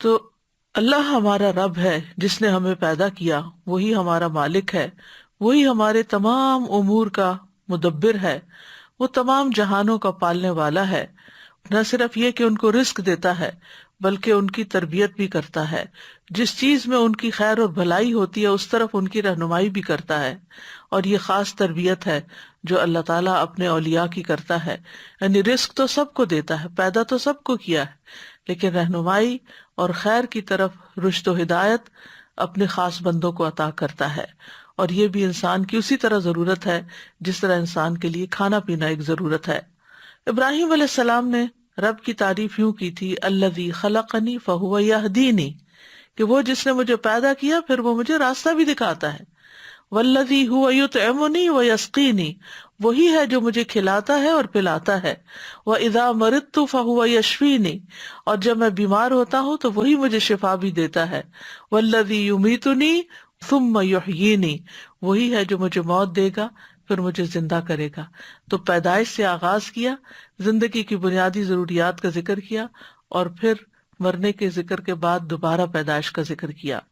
تو اللہ ہمارا رب ہے جس نے ہمیں پیدا کیا، وہی ہمارا مالک ہے، وہی ہمارے تمام امور کا مدبر ہے، وہ تمام جہانوں کا پالنے والا ہے۔ نہ صرف یہ کہ ان کو رزق دیتا ہے بلکہ ان کی تربیت بھی کرتا ہے، جس چیز میں ان کی خیر اور بھلائی ہوتی ہے اس طرف ان کی رہنمائی بھی کرتا ہے۔ اور یہ خاص تربیت ہے جو اللہ تعالیٰ اپنے اولیاء کی کرتا ہے، یعنی رزق تو سب کو دیتا ہے، پیدا تو سب کو کیا ہے، لیکن رہنمائی اور خیر کی طرف رشد و ہدایت اپنے خاص بندوں کو عطا کرتا ہے۔ اور یہ بھی انسان کی اسی طرح ضرورت ہے جس طرح انسان کے لیے کھانا پینا ایک ضرورت ہے۔ ابراہیم علیہ السلام نے رب کی تعریف یوں کی تھی، الذی خلقنی فہو یہدینی، کہ وہ جس نے مجھے پیدا کیا پھر وہ مجھے راستہ بھی دکھاتا ہے۔ والذی هو یطعمنی ویسقینی، وہی ہے جو مجھے کھلاتا ہے اور پلاتا ہے۔ واذا مرضت فہو یشفینی، اور جب میں بیمار ہوتا ہوں تو وہی مجھے شفا بھی دیتا ہے۔ والذی یمیتنی ثم یحیینی، وہی ہے جو مجھے موت دے گا پھر مجھے زندہ کرے گا۔ تو پیدائش سے آغاز کیا، زندگی کی بنیادی ضروریات کا ذکر کیا، اور پھر مرنے کے ذکر کے بعد دوبارہ پیدائش کا ذکر کیا۔